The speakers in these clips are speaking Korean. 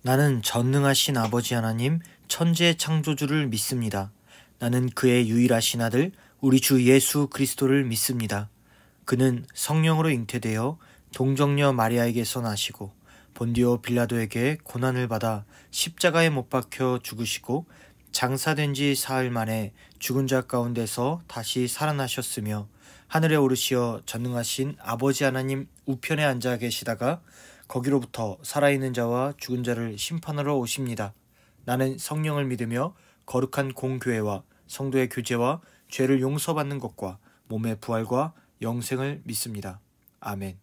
나는 전능하신 아버지 하나님 천지의 창조주를 믿습니다. 나는 그의 유일하신 아들 우리 주 예수 그리스도를 믿습니다. 그는 성령으로 잉태되어 동정녀 마리아에게서 나시고 본디오 빌라도에게 고난을 받아 십자가에 못 박혀 죽으시고 장사된 지 사흘 만에 죽은 자 가운데서 다시 살아나셨으며 하늘에 오르시어 전능하신 아버지 하나님 우편에 앉아 계시다가 거기로부터 살아있는 자와 죽은 자를 심판하러 오십니다. 나는 성령을 믿으며 거룩한 공교회와 성도의 교제와 죄를 용서받는 것과 몸의 부활과 영생을 믿습니다. 아멘.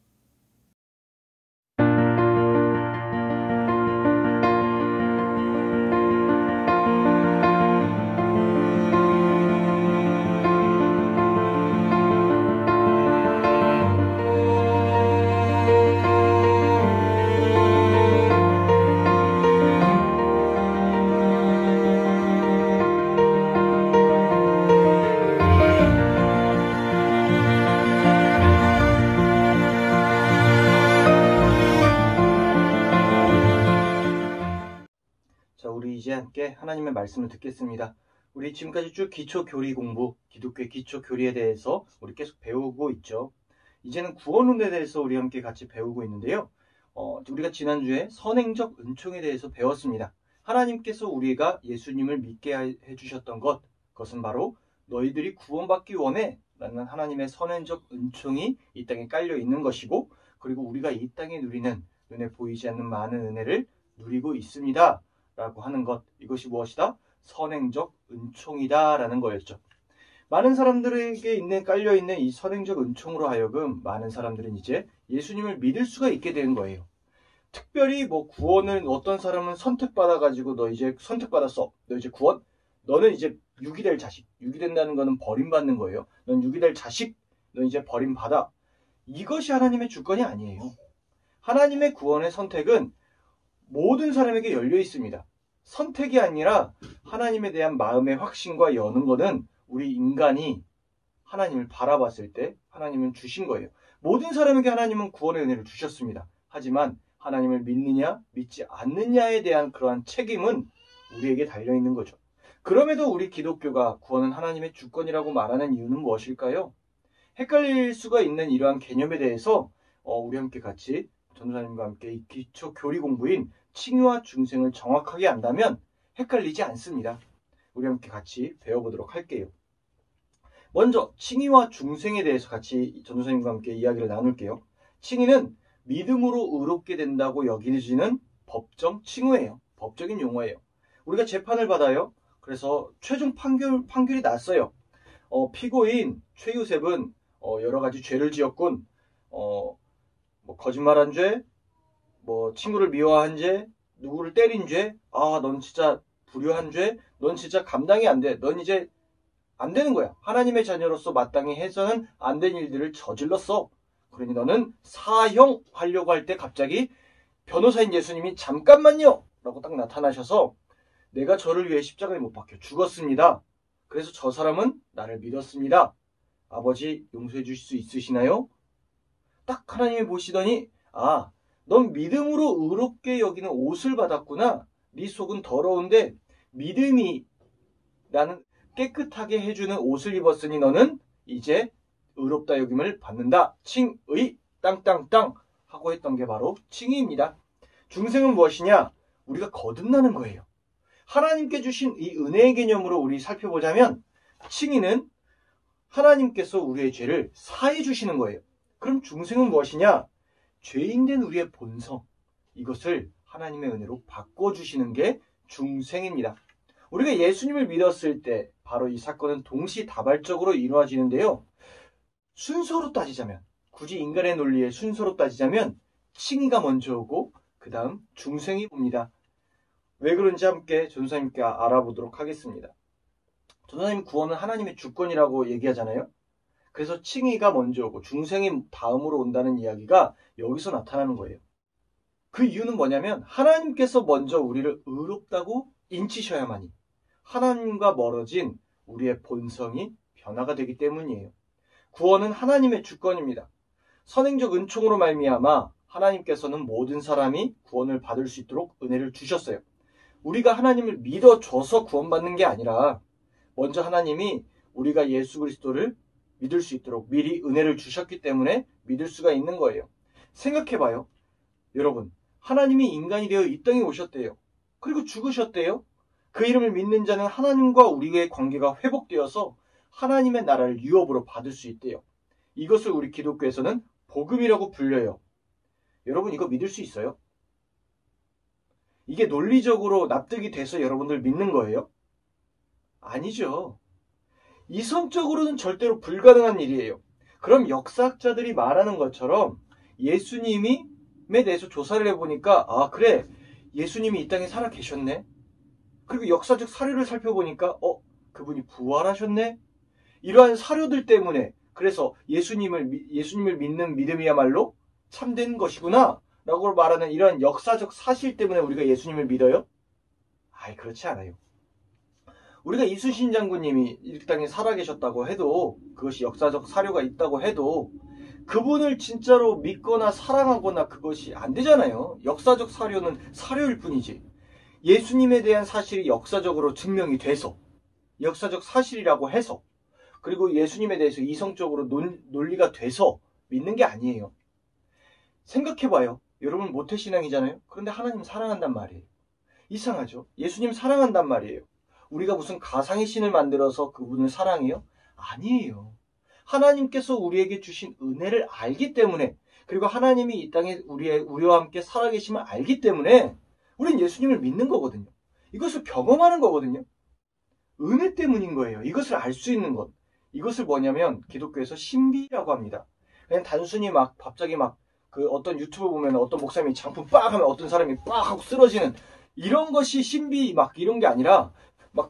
자, 우리 이제 함께 하나님의 말씀을 듣겠습니다. 우리 지금까지 쭉 기초교리 공부, 기독교의 기초교리에 대해서 우리 계속 배우고 있죠. 이제는 구원론에 대해서 우리 함께 같이 배우고 있는데요. 우리가 지난주에 선행적 은총에 대해서 배웠습니다. 하나님께서 우리가 예수님을 믿게 해주셨던 그것은 바로 너희들이 구원받기 원해 라는 하나님의 선행적 은총이 이 땅에 깔려 있는 것이고, 그리고 우리가 이 땅에 누리는 눈에 보이지 않는 많은 은혜를 누리고 있습니다 라고 하는 것, 이것이 무엇이다? 선행적 은총이다 라는 거였죠. 많은 사람들에게 깔려있는 이 선행적 은총으로 하여금 많은 사람들은 이제 예수님을 믿을 수가 있게 된 거예요. 특별히 구원을 어떤 사람은 선택받아가지고 너 이제 선택받았어, 너 이제 구원, 너는 이제 육이 될 자식, 육이 된다는 거는 버림받는 거예요. 넌 육이 될 자식, 넌 이제 버림받아. 이것이 하나님의 주권이 아니에요. 하나님의 구원의 선택은 모든 사람에게 열려 있습니다. 선택이 아니라 하나님에 대한 마음의 확신과 여는 것은 우리 인간이 하나님을 바라봤을 때 하나님은 주신 거예요. 모든 사람에게 하나님은 구원의 은혜를 주셨습니다. 하지만 하나님을 믿느냐 믿지 않느냐에 대한 그러한 책임은 우리에게 달려있는 거죠. 그럼에도 우리 기독교가 구원은 하나님의 주권이라고 말하는 이유는 무엇일까요? 헷갈릴 수가 있는 이러한 개념에 대해서 우리 함께 같이 전도사님과 함께 이 기초 교리 공부인 칭의와 중생을 정확하게 안다면 헷갈리지 않습니다. 우리 함께 같이 배워보도록 할게요. 먼저 칭의와 중생에 대해서 같이 전도사님과 함께 이야기를 나눌게요. 칭의는 믿음으로 의롭게 된다고 여기지는 법정 칭의예요. 법적인 용어예요. 우리가 재판을 받아요. 그래서 최종 판결이 났어요. 피고인 최유셉은 여러 가지 죄를 지었군. 거짓말한 죄, 친구를 미워한 죄, 누구를 때린 죄, 넌 진짜 불효한 죄, 넌 진짜 감당이 안 돼. 넌 이제 안 되는 거야. 하나님의 자녀로서 마땅히 해서는 안 된 일들을 저질렀어. 그러니 너는 사형하려고 할 때 갑자기 변호사인 예수님이 잠깐만요! 라고 딱 나타나셔서 내가 저를 위해 십자가에 못 박혀 죽었습니다. 그래서 저 사람은 나를 믿었습니다. 아버지 용서해 주실 수 있으시나요? 딱 하나님이 보시더니 넌 믿음으로 의롭게 여기는 옷을 받았구나. 네 속은 더러운데 믿음이 나는 깨끗하게 해주는 옷을 입었으니 너는 이제 의롭다 여김을 받는다. 칭의 땅땅땅 하고 했던 게 바로 칭의입니다. 중생은 무엇이냐? 우리가 거듭나는 거예요. 하나님께 주신 이 은혜의 개념으로 우리 살펴보자면 칭의는 하나님께서 우리의 죄를 사해 주시는 거예요. 그럼 중생은 무엇이냐? 죄인된 우리의 본성, 이것을 하나님의 은혜로 바꿔주시는 게 중생입니다. 우리가 예수님을 믿었을 때 바로 이 사건은 동시다발적으로 이루어지는데요. 순서로 따지자면, 굳이 인간의 논리에 순서로 따지자면 칭의가 먼저 오고 그 다음 중생이 옵니다. 왜 그런지 함께 전도사님께 알아보도록 하겠습니다. 전도사님, 구원은 하나님의 주권이라고 얘기하잖아요. 그래서 칭의가 먼저 오고 중생이 다음으로 온다는 이야기가 여기서 나타나는 거예요. 그 이유는 뭐냐면 하나님께서 먼저 우리를 의롭다고 인치셔야만이 하나님과 멀어진 우리의 본성이 변화가 되기 때문이에요. 구원은 하나님의 주권입니다. 선행적 은총으로 말미암아 하나님께서는 모든 사람이 구원을 받을 수 있도록 은혜를 주셨어요. 우리가 하나님을 믿어줘서 구원받는 게 아니라 먼저 하나님이 우리가 예수 그리스도를 믿을 수 있도록 미리 은혜를 주셨기 때문에 믿을 수가 있는 거예요. 생각해봐요. 여러분, 하나님이 인간이 되어 이 땅에 오셨대요. 그리고 죽으셨대요. 그 이름을 믿는 자는 하나님과 우리의 관계가 회복되어서 하나님의 나라를 유업으로 받을 수 있대요. 이것을 우리 기독교에서는 복음이라고 불려요. 여러분, 이거 믿을 수 있어요? 이게 논리적으로 납득이 돼서 여러분들 믿는 거예요? 아니죠. 이성적으로는 절대로 불가능한 일이에요. 그럼 역사학자들이 말하는 것처럼 예수님에 대해서 조사를 해보니까 그래, 예수님이 이 땅에 살아 계셨네. 그리고 역사적 사료를 살펴보니까 그분이 부활하셨네. 이러한 사료들 때문에 그래서 예수님을 믿는 믿음이야말로 참된 것이구나 라고 말하는 이러한 역사적 사실 때문에 우리가 예수님을 믿어요? 그렇지 않아요. 우리가 이순신 장군님이 이 땅에 살아계셨다고 해도, 그것이 역사적 사료가 있다고 해도 그분을 진짜로 믿거나 사랑하거나 그것이 안 되잖아요. 역사적 사료는 사료일 뿐이지. 예수님에 대한 사실이 역사적으로 증명이 돼서, 역사적 사실이라고 해서, 그리고 예수님에 대해서 이성적으로 논리가 돼서 믿는 게 아니에요. 생각해봐요. 여러분 모태신앙이잖아요. 그런데 하나님 사랑한단 말이에요. 이상하죠? 예수님 사랑한단 말이에요. 우리가 무슨 가상의 신을 만들어서 그분을 사랑해요? 아니에요. 하나님께서 우리에게 주신 은혜를 알기 때문에, 그리고 하나님이 이 땅에 우리와 함께 살아계심을 알기 때문에 우린 예수님을 믿는 거거든요. 이것을 경험하는 거거든요. 은혜 때문인 거예요. 이것을 알 수 있는 것. 이것을 뭐냐면 기독교에서 신비라고 합니다. 그냥 단순히 갑자기 어떤 유튜브 보면 어떤 목사님이 장풍 빡 하면 어떤 사람이 빡 하고 쓰러지는 이런 것이 신비 이런 게 아니라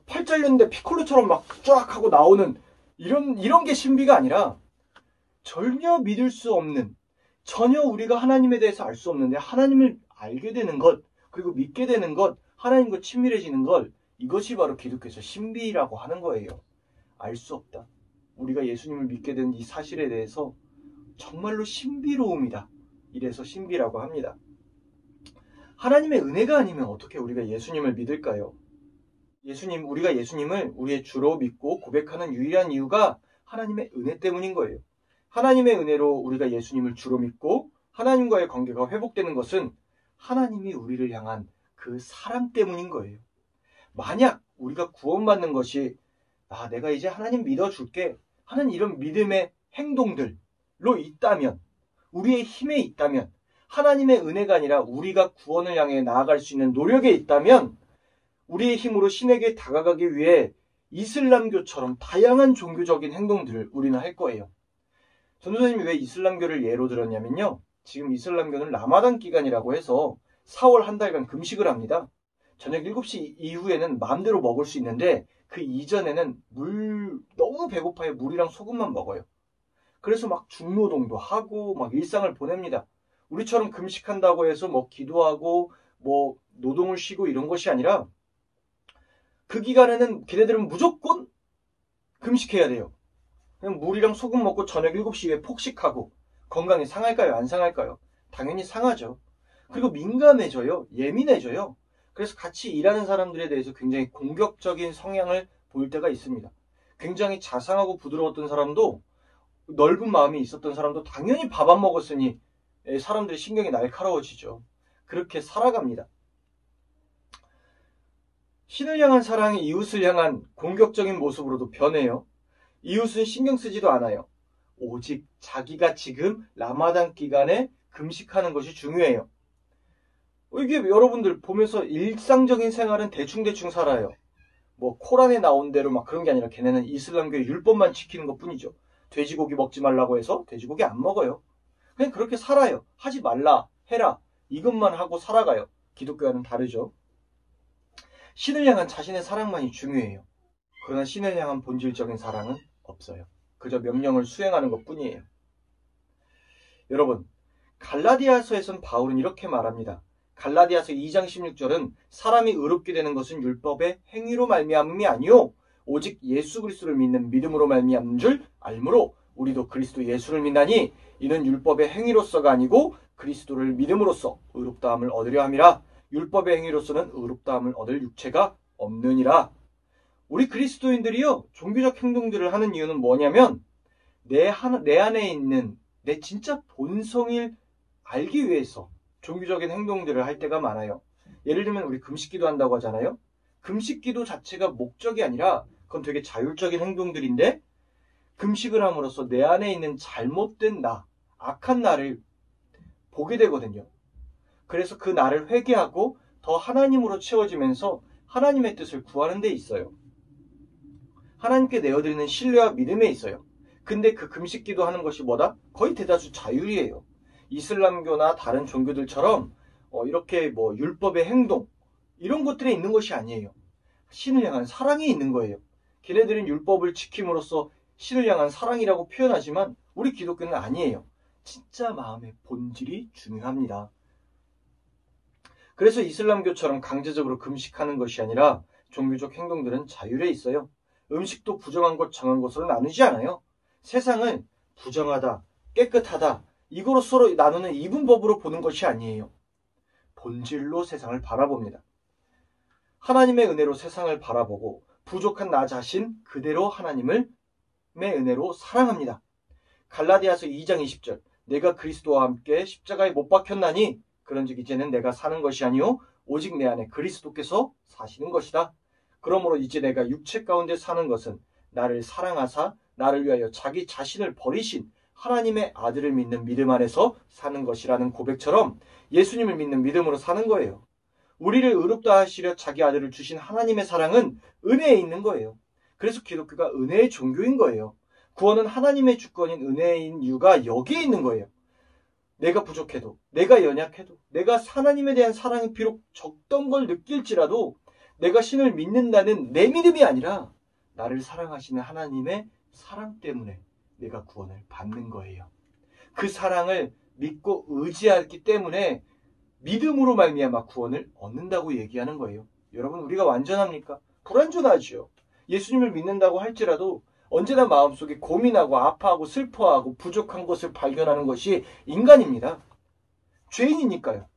팔 잘렸는데 피콜로처럼 쫙 하고 나오는 이런 게 신비가 아니라 전혀 믿을 수 없는, 전혀 우리가 하나님에 대해서 알 수 없는데 하나님을 알게 되는 것, 그리고 믿게 되는 것, 하나님과 친밀해지는 것, 이것이 바로 기독교에서 신비라고 하는 거예요. 알 수 없다. 우리가 예수님을 믿게 된 이 사실에 대해서 정말로 신비로움이다. 이래서 신비라고 합니다. 하나님의 은혜가 아니면 어떻게 우리가 예수님을 믿을까요? 우리가 예수님을 우리의 주로 믿고 고백하는 유일한 이유가 하나님의 은혜 때문인 거예요. 하나님의 은혜로 우리가 예수님을 주로 믿고 하나님과의 관계가 회복되는 것은 하나님이 우리를 향한 그 사랑 때문인 거예요. 만약 우리가 구원받는 것이 내가 이제 하나님 믿어줄게 하는 이런 믿음의 행동들로 있다면, 우리의 힘에 있다면, 하나님의 은혜가 아니라 우리가 구원을 향해 나아갈 수 있는 노력에 있다면 우리의 힘으로 신에게 다가가기 위해 이슬람교처럼 다양한 종교적인 행동들을 우리는 할 거예요. 전도사님이 왜 이슬람교를 예로 들었냐면요. 지금 이슬람교는 라마단 기간이라고 해서 4월 한 달간 금식을 합니다. 저녁 7시 이후에는 마음대로 먹을 수 있는데 그 이전에는 너무 배고파요. 물이랑 소금만 먹어요. 그래서 중노동도 하고 일상을 보냅니다. 우리처럼 금식한다고 해서 기도하고 노동을 쉬고 이런 것이 아니라 그 기간에는 걔네들은 무조건 금식해야 돼요. 그냥 물이랑 소금 먹고 저녁 7시 이후에 폭식하고 건강이 상할까요? 안 상할까요? 당연히 상하죠. 그리고 민감해져요. 예민해져요. 그래서 같이 일하는 사람들에 대해서 굉장히 공격적인 성향을 보일 때가 있습니다. 굉장히 자상하고 부드러웠던 사람도, 넓은 마음이 있었던 사람도 당연히 밥 안 먹었으니 사람들의 신경이 날카로워지죠. 그렇게 살아갑니다. 신을 향한 사랑이 이웃을 향한 공격적인 모습으로도 변해요. 이웃은 신경 쓰지도 않아요. 오직 자기가 지금 라마단 기간에 금식하는 것이 중요해요. 이게 여러분들 보면서 일상적인 생활은 대충대충 살아요. 코란에 나온 대로 그런 게 아니라 걔네는 이슬람교의 율법만 지키는 것 뿐이죠. 돼지고기 먹지 말라고 해서 돼지고기 안 먹어요. 그냥 그렇게 살아요. 하지 말라, 해라, 이것만 하고 살아가요. 기독교와는 다르죠. 신을 향한 자신의 사랑만이 중요해요. 그러나 신을 향한 본질적인 사랑은 없어요. 그저 명령을 수행하는 것 뿐이에요. 여러분, 갈라디아서에선 바울은 이렇게 말합니다. 갈라디아서 2장 16절은 사람이 의롭게 되는 것은 율법의 행위로 말미암음이 아니요 오직 예수 그리스도를 믿는 믿음으로 말미암는 줄 알므로 우리도 그리스도 예수를 믿나니 이는 율법의 행위로서가 아니고 그리스도를 믿음으로써 의롭다함을 얻으려 함이라. 율법의 행위로서는 의롭다함을 얻을 육체가 없느니라. 우리 그리스도인들이요, 종교적 행동들을 하는 이유는 뭐냐면 내 안에 있는 내 진짜 본성을 알기 위해서 종교적인 행동들을 할 때가 많아요. 예를 들면 우리 금식기도 한다고 하잖아요. 금식기도 자체가 목적이 아니라 그건 되게 자율적인 행동들인데, 금식을 함으로써 내 안에 있는 잘못된 나, 악한 나를 보게 되거든요. 그래서 그 나를 회개하고 더 하나님으로 채워지면서 하나님의 뜻을 구하는 데 있어요. 하나님께 내어드리는 신뢰와 믿음에 있어요. 근데 그 금식기도 하는 것이 뭐다? 거의 대다수 자율이에요. 이슬람교나 다른 종교들처럼 이렇게 율법의 행동 이런 것들에 있는 것이 아니에요. 신을 향한 사랑이 있는 거예요. 걔네들은 율법을 지킴으로써 신을 향한 사랑이라고 표현하지만 우리 기독교는 아니에요. 진짜 마음의 본질이 중요합니다. 그래서 이슬람교처럼 강제적으로 금식하는 것이 아니라 종교적 행동들은 자율에 있어요. 음식도 부정한 것, 정한 것으로 나누지 않아요. 세상을 부정하다, 깨끗하다, 이거로 서로 나누는 이분법으로 보는 것이 아니에요. 본질로 세상을 바라봅니다. 하나님의 은혜로 세상을 바라보고 부족한 나 자신 그대로 하나님의 은혜로 사랑합니다. 갈라디아서 2장 20절, 내가 그리스도와 함께 십자가에 못 박혔나니 그런즉 이제는 내가 사는 것이 아니요 오직 내 안에 그리스도께서 사시는 것이다. 그러므로 이제 내가 육체 가운데 사는 것은 나를 사랑하사 나를 위하여 자기 자신을 버리신 하나님의 아들을 믿는 믿음 안에서 사는 것이라는 고백처럼 예수님을 믿는 믿음으로 사는 거예요. 우리를 의롭다 하시려 자기 아들을 주신 하나님의 사랑은 은혜에 있는 거예요. 그래서 기독교가 은혜의 종교인 거예요. 구원은 하나님의 주권인 은혜인 이유가 여기에 있는 거예요. 내가 부족해도, 내가 연약해도, 내가 하나님에 대한 사랑이 비록 적던 걸 느낄지라도 내가 신을 믿는다는 내 믿음이 아니라 나를 사랑하시는 하나님의 사랑 때문에 내가 구원을 받는 거예요. 그 사랑을 믿고 의지하기 때문에 믿음으로 말미암아 구원을 얻는다고 얘기하는 거예요. 여러분, 우리가 완전합니까? 불완전하죠. 예수님을 믿는다고 할지라도 언제나 마음속에 고민하고 아파하고 슬퍼하고 부족한 것을 발견하는 것이 인간입니다. 죄인이니까요.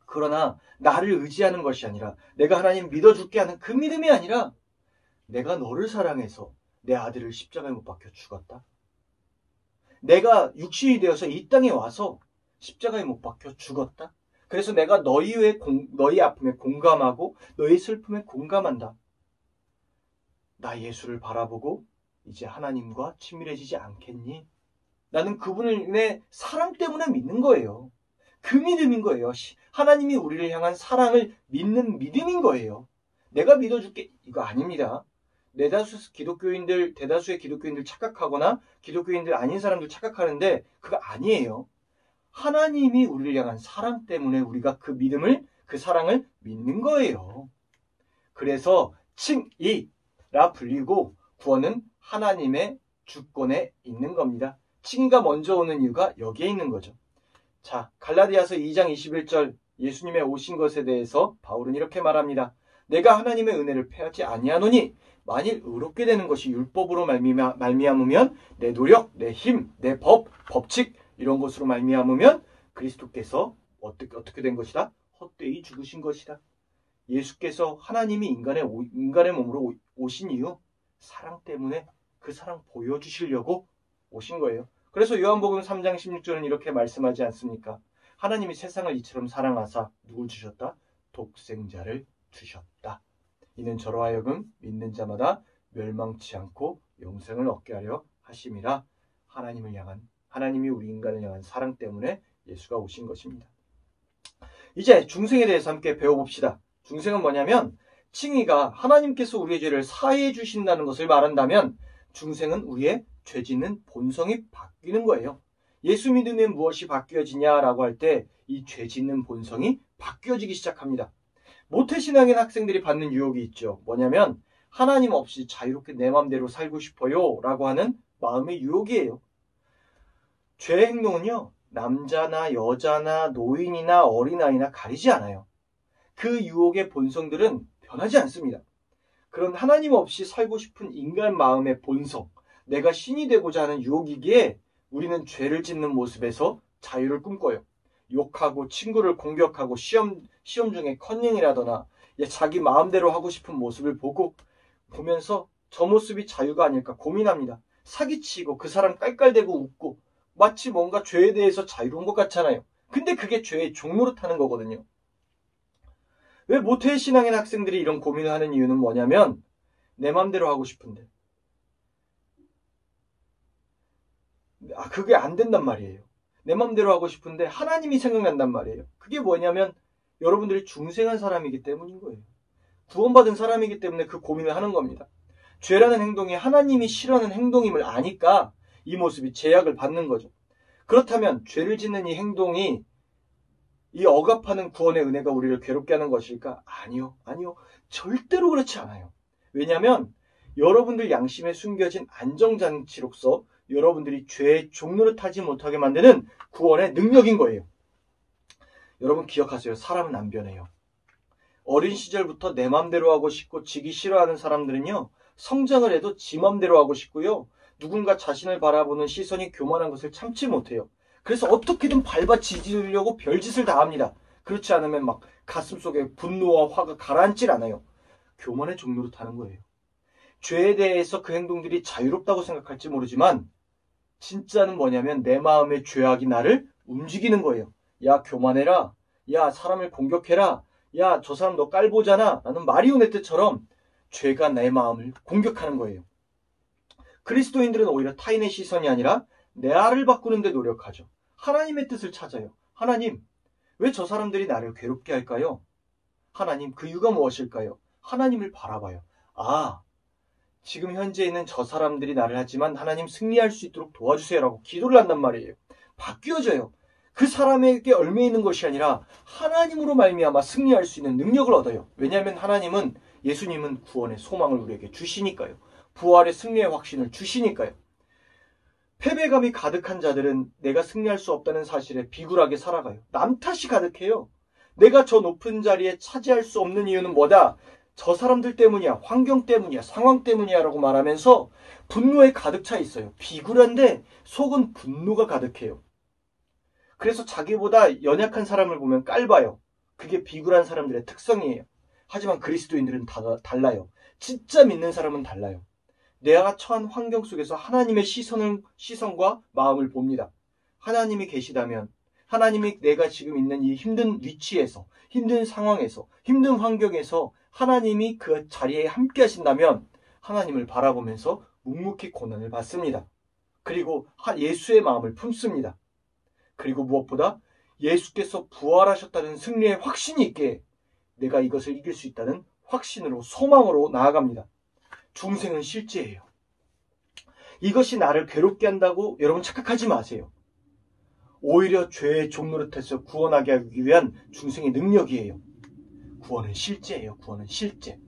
그러나 나를 의지하는 것이 아니라 내가 하나님 믿어줄게 하는 그 믿음이 아니라 내가 너를 사랑해서 내 아들을 십자가에 못 박혀 죽었다. 내가 육신이 되어서 이 땅에 와서 십자가에 못 박혀 죽었다. 그래서 내가 너희 아픔에 공감하고 너희 슬픔에 공감한다. 나 예수를 바라보고 이제 하나님과 친밀해지지 않겠니? 나는 그분의 사랑 때문에 믿는 거예요. 그 믿음인 거예요. 하나님이 우리를 향한 사랑을 믿는 믿음인 거예요. 내가 믿어줄게 이거 아닙니다. 대다수의 기독교인들 착각하거나 기독교인들 아닌 사람들 착각하는데 그거 아니에요. 하나님이 우리를 향한 사랑 때문에 우리가 그 믿음을, 그 사랑을 믿는 거예요. 그래서 칭의라 불리고 구원은 하나님의 주권에 있는 겁니다. 칭의가 먼저 오는 이유가 여기에 있는 거죠. 자, 갈라디아서 2장 21절 예수님의 오신 것에 대해서 바울은 이렇게 말합니다. 내가 하나님의 은혜를 패하지 아니하노니 만일 의롭게 되는 것이 율법으로 말미암으면 내 노력, 내 힘, 내 법칙 이런 것으로 말미암으면 그리스도께서 어떻게 된 것이다? 헛되이 죽으신 것이다. 예수께서 하나님이 인간의 몸으로 오신 이유 사랑 때문에 그 사랑 보여주시려고 오신 거예요. 그래서 요한복음 3장 16절은 이렇게 말씀하지 않습니까? 하나님이 세상을 이처럼 사랑하사 누굴 주셨다? 독생자를 주셨다. 이는 저로 하여금 믿는 자마다 멸망치 않고 영생을 얻게 하려 하심이라. 하나님이 우리 인간을 향한 사랑 때문에 예수가 오신 것입니다. 이제 중생에 대해서 함께 배워봅시다. 중생은 뭐냐면 칭의가 하나님께서 우리의 죄를 사해해 주신다는 것을 말한다면 중생은 우리의 죄 짓는 본성이 바뀌는 거예요. 예수 믿으면 무엇이 바뀌어지냐라고 할 때 이 죄 짓는 본성이 바뀌어지기 시작합니다. 모태신앙인 학생들이 받는 유혹이 있죠. 뭐냐면 하나님 없이 자유롭게 내 마음대로 살고 싶어요 라고 하는 마음의 유혹이에요. 죄의 행동은요, 남자나 여자나 노인이나 어린아이나 가리지 않아요. 그 유혹의 본성들은 변하지 않습니다. 그런 하나님 없이 살고 싶은 인간 마음의 본성, 내가 신이 되고자 하는 유혹이기에 우리는 죄를 짓는 모습에서 자유를 꿈꿔요. 욕하고 친구를 공격하고 시험 중에 컨닝이라거나 자기 마음대로 하고 싶은 모습을 보면서 저 모습이 자유가 아닐까 고민합니다. 사기치고 그 사람 깔깔대고 웃고 마치 뭔가 죄에 대해서 자유로운 것 같잖아요. 근데 그게 죄의 종노릇하는 거거든요. 왜 모태 신앙인 학생들이 이런 고민을 하는 이유는 뭐냐면 내 맘대로 하고 싶은데 그게 안 된단 말이에요. 내 맘대로 하고 싶은데 하나님이 생각난단 말이에요. 그게 뭐냐면 여러분들이 중생한 사람이기 때문인 거예요. 구원받은 사람이기 때문에 그 고민을 하는 겁니다. 죄라는 행동이 하나님이 싫어하는 행동임을 아니까 이 모습이 제약을 받는 거죠. 그렇다면 죄를 짓는 이 행동이 이 억압하는 구원의 은혜가 우리를 괴롭게 하는 것일까? 아니요. 절대로 그렇지 않아요. 왜냐하면 여러분들 양심에 숨겨진 안정장치로서 여러분들이 죄의 종노릇하지 못하게 만드는 구원의 능력인 거예요. 여러분 기억하세요. 사람은 안 변해요. 어린 시절부터 내 맘대로 하고 싶고 지기 싫어하는 사람들은요. 성장을 해도 지 맘대로 하고 싶고요. 누군가 자신을 바라보는 시선이 교만한 것을 참지 못해요. 그래서 어떻게든 밟아 지지려고 별짓을 다 합니다. 그렇지 않으면 막 가슴속에 분노와 화가 가라앉질 않아요. 교만의 종로로 타는 거예요. 죄에 대해서 그 행동들이 자유롭다고 생각할지 모르지만 진짜는 뭐냐면 내 마음의 죄악이 나를 움직이는 거예요. 야 교만해라. 야 사람을 공격해라. 야 저 사람 너 깔보잖아. 라는 마리오네트처럼 죄가 내 마음을 공격하는 거예요. 그리스도인들은 오히려 타인의 시선이 아니라 나를 바꾸는 데 노력하죠. 하나님의 뜻을 찾아요. 하나님, 왜 저 사람들이 나를 괴롭게 할까요? 하나님, 그 이유가 무엇일까요? 하나님을 바라봐요. 지금 현재 있는 저 사람들이 나를 하지만 하나님 승리할 수 있도록 도와주세요라고 기도를 한단 말이에요. 바뀌어져요. 그 사람에게 얽매 있는 것이 아니라 하나님으로 말미암아 승리할 수 있는 능력을 얻어요. 왜냐하면 예수님은 구원의 소망을 우리에게 주시니까요. 부활의 승리의 확신을 주시니까요. 패배감이 가득한 자들은 내가 승리할 수 없다는 사실에 비굴하게 살아가요. 남 탓이 가득해요. 내가 저 높은 자리에 차지할 수 없는 이유는 뭐다? 저 사람들 때문이야, 환경 때문이야, 상황 때문이야 라고 말하면서 분노에 가득 차 있어요. 비굴한데 속은 분노가 가득해요. 그래서 자기보다 연약한 사람을 보면 깔봐요. 그게 비굴한 사람들의 특성이에요. 하지만 그리스도인들은 달라요. 진짜 믿는 사람은 달라요. 내가 처한 환경 속에서 하나님의 시선과 마음을 봅니다. 하나님이 계시다면, 하나님이 내가 지금 있는 이 힘든 위치에서, 힘든 상황에서, 힘든 환경에서 하나님이 그 자리에 함께 하신다면 하나님을 바라보면서 묵묵히 고난을 받습니다. 그리고 예수의 마음을 품습니다. 그리고 무엇보다 예수께서 부활하셨다는 승리의 확신이 있게 내가 이것을 이길 수 있다는 확신으로 소망으로 나아갑니다. 중생은 실제예요. 이것이 나를 괴롭게 한다고 여러분 착각하지 마세요. 오히려 죄의 종노릇에서 구원하게 하기 위한 중생의 능력이에요. 구원은 실제예요. 구원은 실제.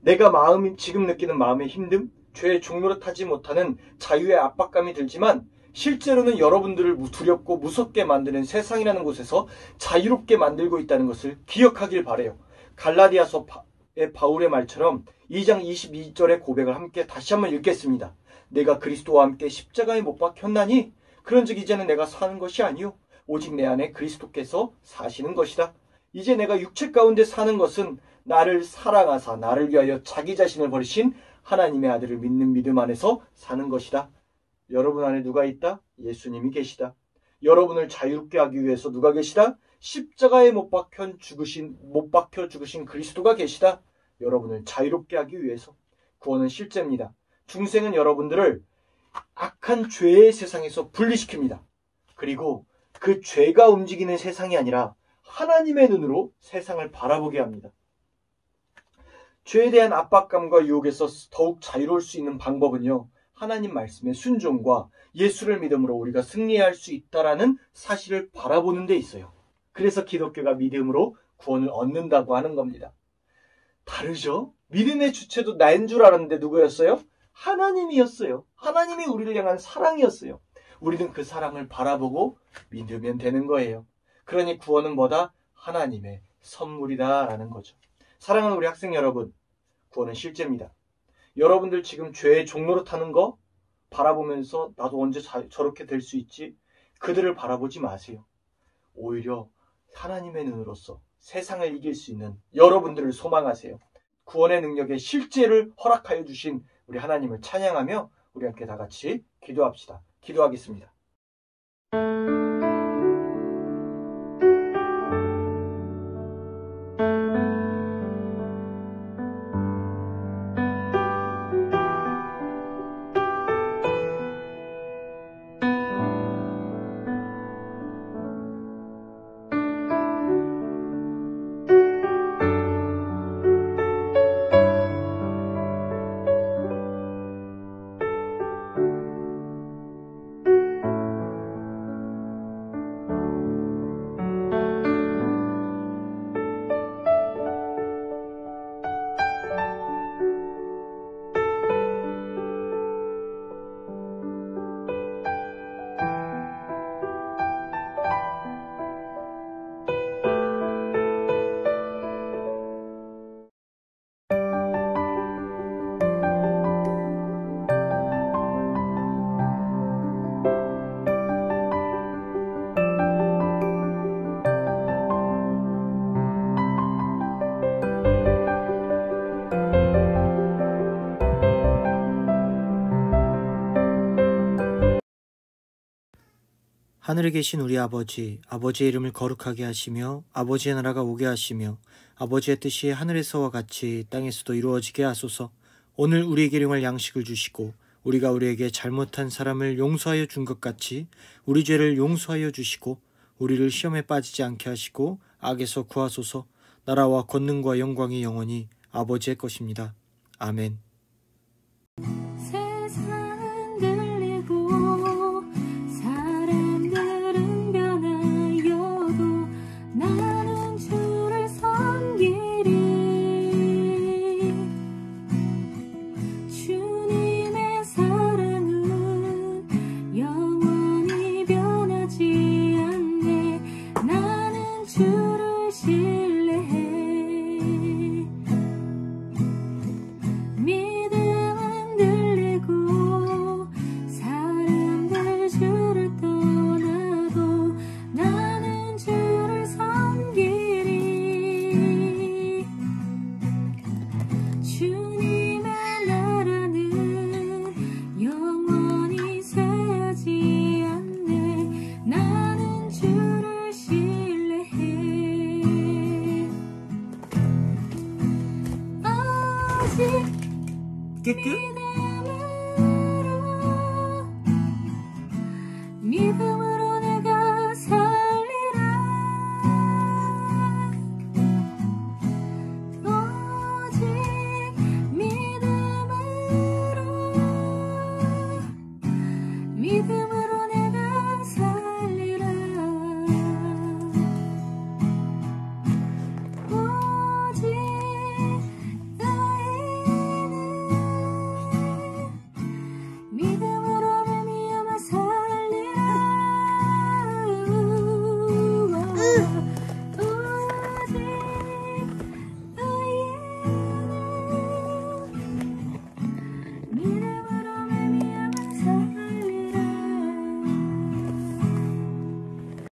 내가 지금 느끼는 마음의 힘듦, 죄의 종노릇하지 못하는 자유의 압박감이 들지만 실제로는 여러분들을 두렵고 무섭게 만드는 세상이라는 곳에서 자유롭게 만들고 있다는 것을 기억하길 바라요. 갈라디아서의 바울의 말처럼 2장 22절의 고백을 함께 다시 한번 읽겠습니다. 내가 그리스도와 함께 십자가에 못 박혔나니 그런즉 이제는 내가 사는 것이 아니요 오직 내 안에 그리스도께서 사시는 것이다. 이제 내가 육체 가운데 사는 것은 나를 사랑하사 나를 위하여 자기 자신을 버리신 하나님의 아들을 믿는 믿음 안에서 사는 것이다. 여러분 안에 누가 있다? 예수님이 계시다. 여러분을 자유롭게 하기 위해서 누가 계시다? 십자가에 못 박혀 죽으신 그리스도가 계시다. 여러분을 자유롭게 하기 위해서. 구원은 실제입니다. 중생은 여러분들을 악한 죄의 세상에서 분리시킵니다. 그리고 그 죄가 움직이는 세상이 아니라 하나님의 눈으로 세상을 바라보게 합니다. 죄에 대한 압박감과 유혹에서 더욱 자유로울 수 있는 방법은요. 하나님 말씀의 순종과 예수를 믿음으로 우리가 승리할 수 있다라는 사실을 바라보는 데 있어요. 그래서 기독교가 믿음으로 구원을 얻는다고 하는 겁니다. 다르죠? 믿음의 주체도 나인 줄 알았는데 누구였어요? 하나님이었어요. 하나님이 우리를 향한 사랑이었어요. 우리는 그 사랑을 바라보고 믿으면 되는 거예요. 그러니 구원은 뭐다? 하나님의 선물이다라는 거죠. 사랑하는 우리 학생 여러분, 구원은 실제입니다. 여러분들 지금 죄의 종로로 타는 거 바라보면서 나도 언제 저렇게 될 수 있지? 그들을 바라보지 마세요. 오히려 하나님의 눈으로서 세상을 이길 수 있는 여러분들을 소망하세요. 구원의 능력의 실제를 허락하여 주신 우리 하나님을 찬양하며 우리 함께 다 같이 기도합시다. 기도하겠습니다. 하늘에 계신 우리 아버지, 아버지의 이름을 거룩하게 하시며 아버지의 나라가 오게 하시며 아버지의 뜻이 하늘에서와 같이 땅에서도 이루어지게 하소서. 오늘 우리에게 일용할 양식을 주시고 우리가 우리에게 잘못한 사람을 용서하여 준 것 같이 우리 죄를 용서하여 주시고 우리를 시험에 빠지지 않게 하시고 악에서 구하소서. 나라와 권능과 영광이 영원히 아버지의 것입니다. 아멘. 세상은 들리고 사람들은 변하여도 나는 주를 섬기리. 주님의 사랑은 영원히 변하지 않네. 나는 주를 신뢰해. 믿음은 들리고 사람들 주를 떠나도 나는 주를 섬기리. 주님의 나라는 영원히 쇠하지 않네. 나는 주를 신뢰해. 아직 끝.